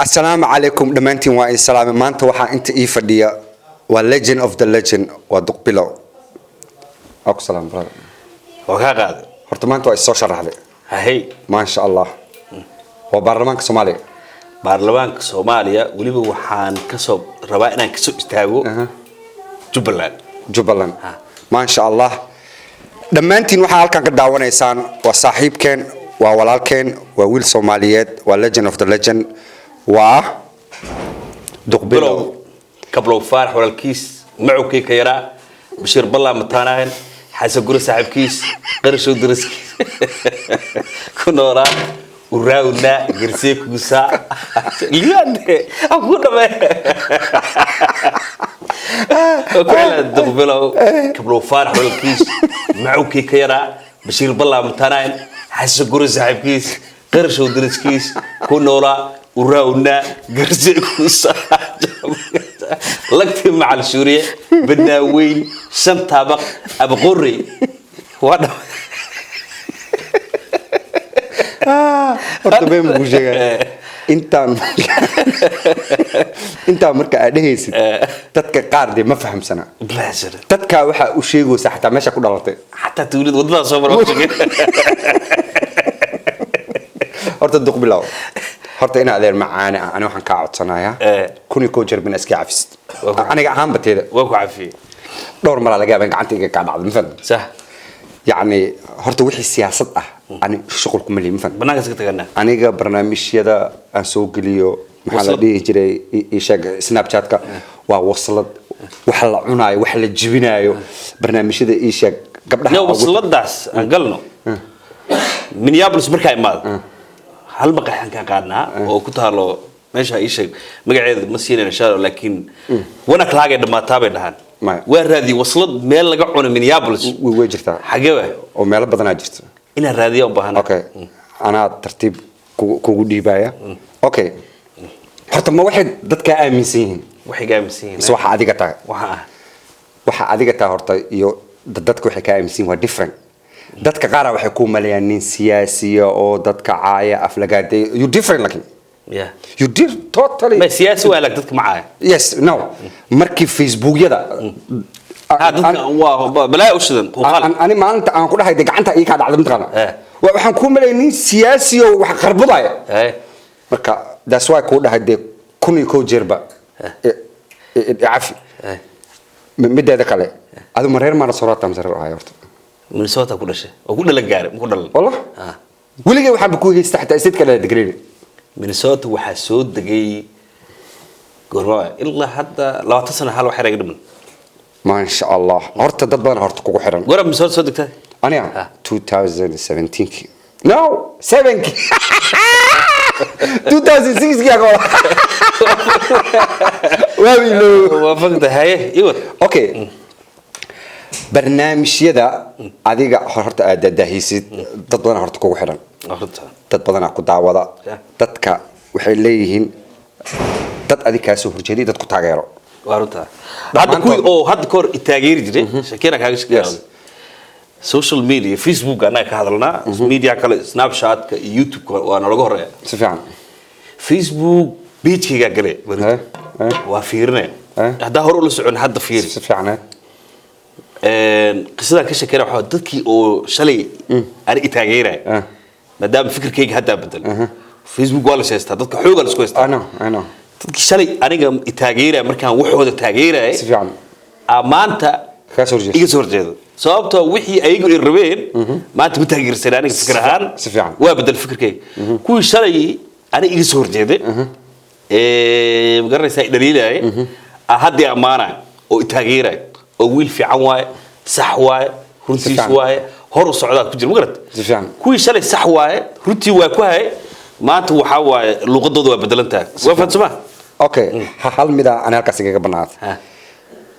السلام عليكم دمانتين وإن سلام ما أنت وحى أنت إيفادية والlegend of the legend ودقبلو أكو سلام برادر وكذا هرتمان تو السوشيال هذا هاي ما شاء الله وبرلمانك الصومالي برلمانك الصوماليا ولي وحان كسب ربائنا كسب استاجو جبلان ما شاء الله دمانتين وحى halkan ka daawanaysaan waa saaxiibkeen waa walaalkeen waa wiil Soomaaliyeed waa legend of the legend waa دقبلو قبل فارح ولا الكيس معه كي كيرا بشير بالله متاناهن حاسة قول صاحب كيس قرشوا درس كنورا وراونا قرسيك وسا اليوم أقول ما وكل دقبلو قبل فارح ولا الكيس معه كي كيرا بشير بالله متاناهن حاسة قول صاحب كيس قرشوا درس كيس كنورا وراونا قرسيك وسا لقتي مع السورية بالناوين شن طابق أبو قري وانا horta been buu sheegay inta marka aad dhehaysid dadka qaar de ma fahamsana بلازر dadka waxa uu sheegaysa xataa meesha ku dhalatay حتى تولد ودنا صبر horta duqbilow horta ina adeer macaani aan waxaan ka codsanayaa kuni ko jarbin iska cafisid aniga ahaan bateeda وكو عفي dhowr mar laga yaabay gacantayga ka dhacdo ma fahmi صح يعني horta wixii siyaasad ah ani shaqo kuma leeyahay ma fahmi بناك سكتنا aniga barnaamijyada aan soo geliyo maxaa la dhihi jiray ishaag snapchat-ka waa waslad waxa la cunaayo waxa la jibinaayo barnaamijyada ishaag gabdhaha لا وصلت داس انقلنا من يابلس مركا إماد هل بقى حن كان قادنا وكنت له ماشي هايشة مقعد مسيرنا إن شاء الله لكن وانا كلاقي لما تابع لهان وين هذه وصلت ميل لقعنا من يابلس وجرتها حقيقة وميل بدنا جرت إن الراديو بهنا اوكي انا ترتيب كوغو ديبايا اوكي horta ma waxay dadka aaminsan yihiin waxay gaamisiin is waxa adiga tahay waxa adiga tahay horta iyo dadka waxay ka aaminsan waa different dadka qaar waxay ku maleeyaan nin siyaasiya oo dadka caaya aflagaaday you different laakiin yeah you did totally ma siyaasi waa lag dadka macaa yes no markii facebookyada dadka waa balaa u shidan ani maalinta aan ku dhahay gacanta ii ka dhacday midqana waxaan ku maleeyay nin siyaasi oo wax qarbadaya marka that's why ku dhahay de kuni ko jirba afi mideeda kale adu mareer ma soo raatam sarar ahay horta Minnesota ku dhashay oo ku dhalan gaar ku dhalan wallah waligeey waxaan ku haystaa xataa isid kale degree Minnesota waxa soo dagay gorwa ilaa hadda 20 sano hal wax yar dhiman ma sha Allah horta dad badan horta kugu xiran gorwa Minnesota soo dagtay aniga 2017 no 7 2006 يا جماعه وابيلو وافقت هاي ايوه اوكي barnaamijyada adiga horta aad dahaysid dad badan horta kugu xiran dad badan ku daawada dadka waxay leeyihiin dad adiga ka soo horjeeday dad ku taageero waarta hadda kuwi oo hadda kor taageeri jiray shakira kaaga shakira social media Facebook ana ka hadalnaa media kale Snapchat ka YouTube waana laga horeeya si fiican Facebook page-kiga gale waa fiirnay hadda hor u la socon hadda fiir si fiican qisada ka shakira waxa dadkii oo shalay ari taageeray maadaama fikirkayga hadda bedel Facebook wala sheesta dadka xooga la isku heesta ana dadkii shalay aniga taageeray markaan waxooda taageeray si fiican maanta ka soo horjeedo iga soo horjeedo sababtoo wixii ayagu rabeen maanta ma taageersan aniga fikir ahaan si fiican waa bedel fikirkayga kuwii shalay aniga iga soo horjeeday magaranaysaa dhaliilay hadda amaana oo taageeray oo wiil fiican waay sax waay runtiis waay hor u socdaa ku jira magarad si fiican kuwii shalay sax waay runtii waa ku hay maanta waxa waay luqadooda waa bedelantaa waa fahansama okay hal mida ana halkaas iga banaad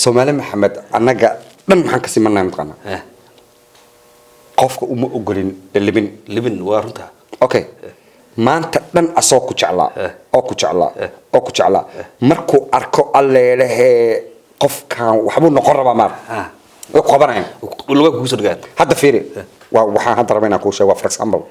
Soomaali Maxamed anaga dhan maxaan ka simanaa matqana qofka uma ogolin libin waa runta okay maanta dhan asoo ku jeclaa oo ku jeclaa oo ku jeclaa markuu arko alleelahe qofkan waxbu noqon rabaa maar oo qabanayaan luga ku soo dhagaan hadda fiiri waxaan hadda rabaa inaan ku sheego for example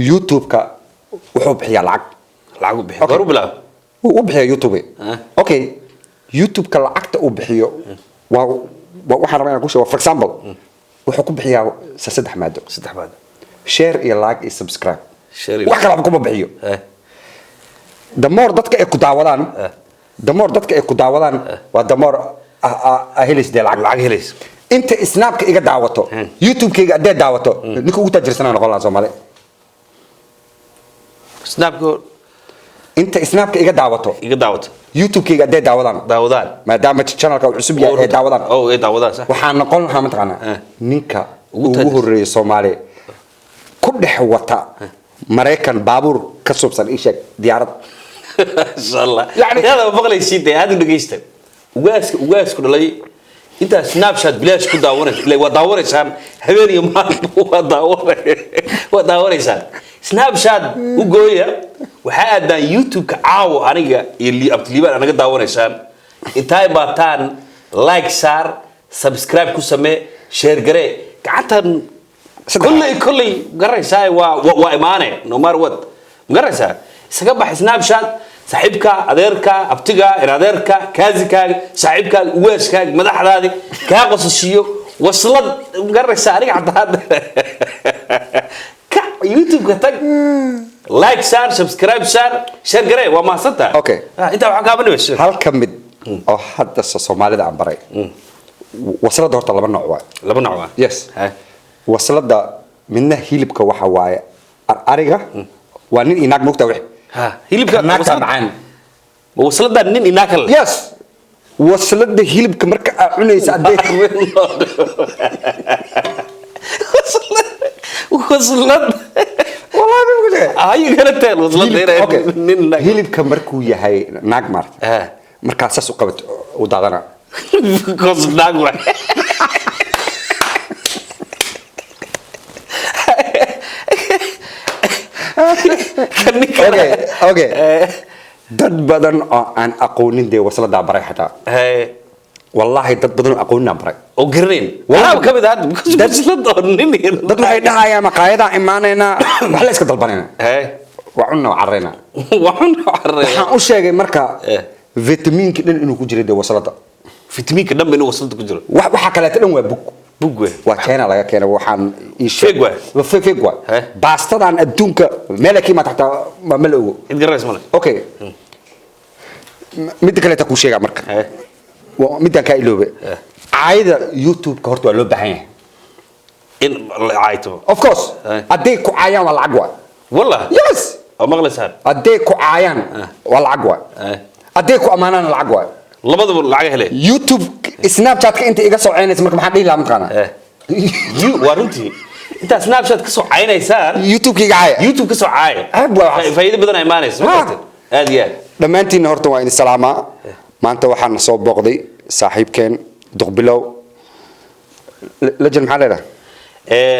YouTube ka wuxuu bixiyaa lacag lacag u bixiyo garu bilaab uu bixiyo YouTube okay YouTube ka lacagta uu bixiyo waa waxaan rabaa inaan ku sheego for example wuxuu ku bixiyaa saddex maado share iyo like iyo subscribe wax kale kuma bixiyo the more dadka ay ku daawadaan waa the more helis de lacag helis inta snapka iga daawato YouTube-kayga hadday daawato ninka ugu taajirsanaa noqon lahaa Soomaali inta snapka iga daawato YouTube-kayga hadday daawadaan maadaama channelka uu cusub yahay ay daawadaan sax waxaan noqon lahaa mataqaanaa ninka ugu horeeyay Soomaali ku dhex wata Mareykan baabuur ka subsan ii sheeg diyaarad inshallah yani hada maqlaysid hada dhageystay ugaasku dhalay inta snapchat bilaash ku daawareysaan habeen iyo maalin waa daawareysaan snapchat u gooya waxa aadaan YouTube ka caawo aniga iyo abtiliibaan anaga daawareysaan intay baataan like saar subscribe ku samee share gare gacantan kulli garaysaa waa imaane no matter what garaysaa isaga bax snapchat saaxiibka adeerka abtiga adeerka kaazika saaxiibka uweeska madaxdaadi ka qosashiyo waslad garaysaa aniga cadaan ka YouTube ka tag like share subscribe share gare waa maasanta okay inta waxa ka banayso hal kamid oo hadda Soomaalida aan baray waslada horta laba nooc waa yes waslada midna hilibka waxa waaye ariga waa nin inaag moogta wixii hilibka naagta macaan waslada nin inaakal yes waslada hilibka marka aad cunaysa adeeg waslad wallahi ma jira ay garateen waslada nin hilibka markuu yahay naag marta marka saas u qabato u daadana kos naag waa okay dad badan oo aan aqoonin de waslada baray xataa wallahi dad badan oo aqoonin baray oo gareen walaal kamid ah dad waslada nin dad waxay dhahayaan maqaayada imaanayna wax la iska dalbanayna وعنا وعرينا waxaan u sheegay marka vitaminka dhan inuu ku jiro de wasalada vitaminka dhan inuu wasalada ku jiro waxa kale tan waa bug waa China laga keenay waxaan ii sheegay fake waa baastadan adduunka meelaki ma taxta ma malawo id garays male okay mid kale ta ku sheega marka mid ka iloobe caayda YouTube ka horta waa loo baahan yahay in caayto of course aday ku caayaan waa lacag waa والله yes مغلسان اديكو عيان والعقوه اديكو امانان العقوه لبدو لعق هلي يوتيوب سناب شات انت iga soo ceynaysa marka maxaa dhihi la maqana warunti inta snap chat ka soo ceynaysan youtube kiga caaya youtube ka soo caaya faa'iido badan ay maanayso aad iyo aad dhamaantiin horta waa in salaama maanta waxaan soo booqday saaxiibkeen duqbilow la jin maxaa leedahay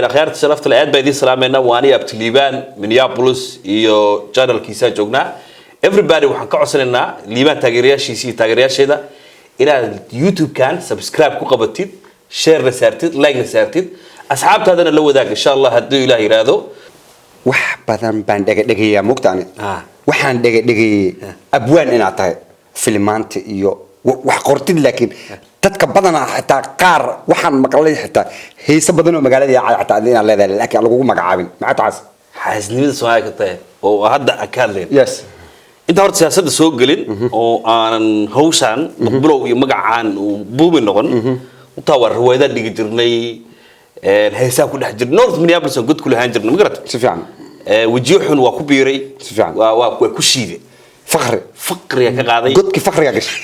akhyaarta sharafta la aad bay idin salaameena waani abtiliibaan Minneapolis iyo channel kiisa joognaa everybody waxaan ka codsanaynaa liibaan taageerayaashiisa iyo taageerayaasheeda inaad YouTube kan subscribe ku qabatid share la saartid like la saartid asxaabtaadana la wadaag insha Allah haddii Ilaahay yiraahdo wax badan baan dhagayaa mugtaani waxaan dhagayay abwaan inaad tahay filmaanta iyo wax qortid laakiin dadka badan xitaa qaar waxaan maqlay xitaa heesa badan oo magaalada yaacay xitaa inaan leedahay laakiin lagu magacaabin maxaa taas xaasnimada Soomaaliya ka tahay oo hadda ka hadleen yes inta horta siyaasadda soo galin oo aan hawshan bilow iyo magacaan uu buumi noqon inta war riwaayada dhigi jirnay heesa ku dhex jirnay North Minneapolis oo god ku lahaan jirnay magarad si fiican wajiixun waa ku biiray si fiican waa ku shiiday faqri ka qaaday godki faqriga gashay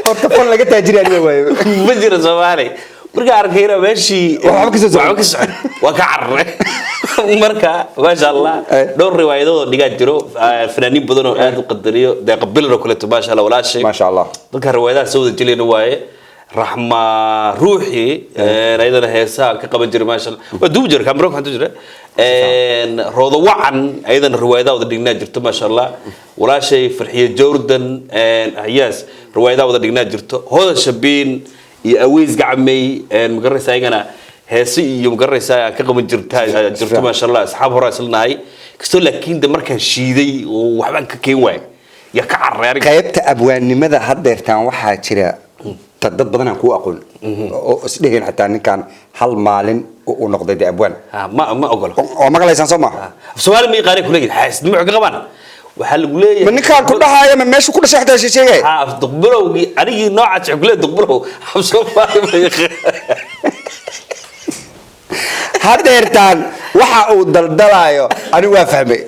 horta fal laga taajiri aniga waayo ma jira Soomaali marka arkayna meeshii waxba ka socon waa ka carray marka ma sha Allah dhowr riwaayado dhiga jiro fanaaniin badan oo aad u qadariyo de qabiilro kale ma sha Allah walaashay ma sha Allah dadka riwaayadaha soo wada jileen waaye rahma ruuxi ayadana heesa ka qaban jiray ma sha Allah waa duub jir kamro kan jira roodo wacan ayadana riwaayadaha wada dhignaa jirto ma sha Allah walaashay farxiye Jordan ayaas riwaayadaha wada dhignaa jirto hooda shabiin iyo aweys gacmay magaraysa ayagana heesi iyo magaraysaa aan ka qaban jirto ma sha Allah asxaab hore islanahay kasto laakiin de markaan shiiday oo waxbaan ka keen waay ya ka carreeray qaybta abwaannimada haddeertaan waxaa jira dad badan aan ku aqoon oo isdheheen xataa ninkan hal maalin uu noqday abwaan ma ogolo oo maqlaysaan soo ma Soomaali ma yaqaan ku leeyahay xaasnimo ka qaban waxa lagu leeyahay ma ninkan ku dhahaaya ma meesha ku dhashay xataa sheegay duqbilowgi anigii nooca chocolate duqbilow Soomaali ma yaqaan haddeertaan waxa uu daldalayo anigu waa fahmay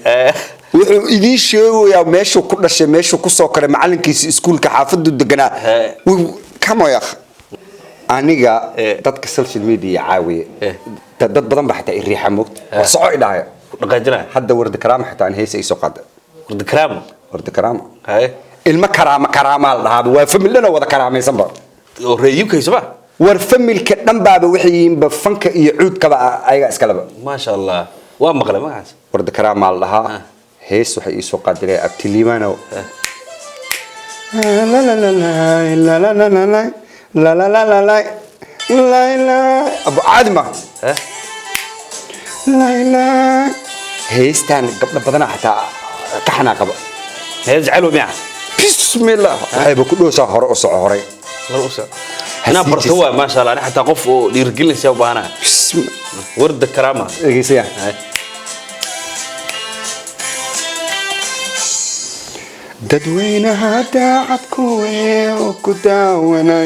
wuxuu idin sheegayaa meesha ku dhashay meesha ku soo koray macalinkiisa iskuulka xaafadu deganaa kama yaa aniga dadka social media caawiye dad badan ba xataa riixa moogta oo soco idhaaya dhaqaajina hadda warda karaama xataa aan heesay soo qaada warda karaama ilma karaama la dhahaa waa familana wada karaamaysan ba oo reeyuka sabab war familka dhan baaba waxay yihiin ba fanka iyo cuudkaba ayaga iska laba ma sha Allah waa maqlay magacaas warda karaama la dhahaa hees waxay ii soo qaadilay abtilimaano la la la la la la la la la la la la la la la abu adma la la heestan gabdha badan xataa ka xanaaqaba hees jacayl miya bismillah ayba ku dhoosa hore oo soo horay أنا برتوه ما شاء الله أنا حتى قف ليرجلني سيا وبانا ورد كرامة إيجيسيا ددوينا هذا عدكوي وكداونا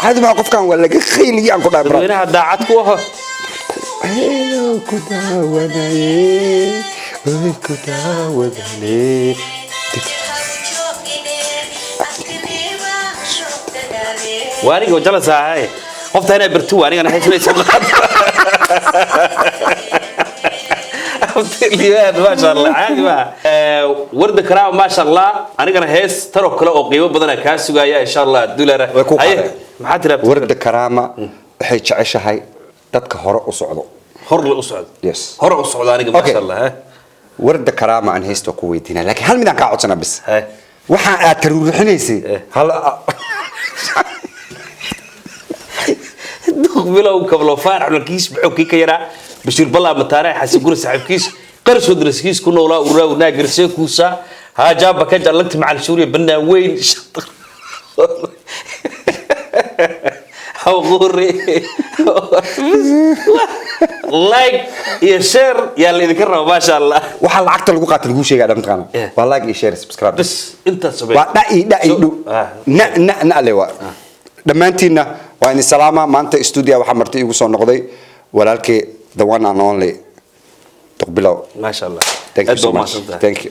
هذا ما قف كان ولا خيل يان كدا ددوينا هذا عدكوه وكداونا وكداونا وأنا جو جلس هاي قفت هنا برتوه أنا حاسس ليش ما شاء الله عادي ما ورد كرام ما شاء الله أنا كان هيس ترى كلا أقيمة بدنا كاس وجاية إن شاء الله دولار هاي ما حد رب ورد كرامة هي تعيش هاي تذكر أصعده هر أصعد يس هر أصعد أنا ما شاء الله ورد كرامة عن هيس تقويتنا لكن هل من قاعد سنة بس هاي وحنا تروحنيسي هلا دخلوا قبل فارع الكيس بحكي كيرا بشير بالله متاري حسيقول صاحب كيس قرش ودرس كيس كنا ولا ناقر سيكوسا ها جابك جلقت مع السوري بنا وين شطر هو غوري لايك يا شير يا اللي ذكرنا ما شاء الله وحال عقد لو قاتل لو شيء قاعد متقنا والله يا شير سبسكرايب بس انت سبي داي نا لوا دمانتينا وين السلامه maanta studio waxa martay igu soo noqday walaalkay the one and only تقبلوا ما شاء الله thank you so much thank you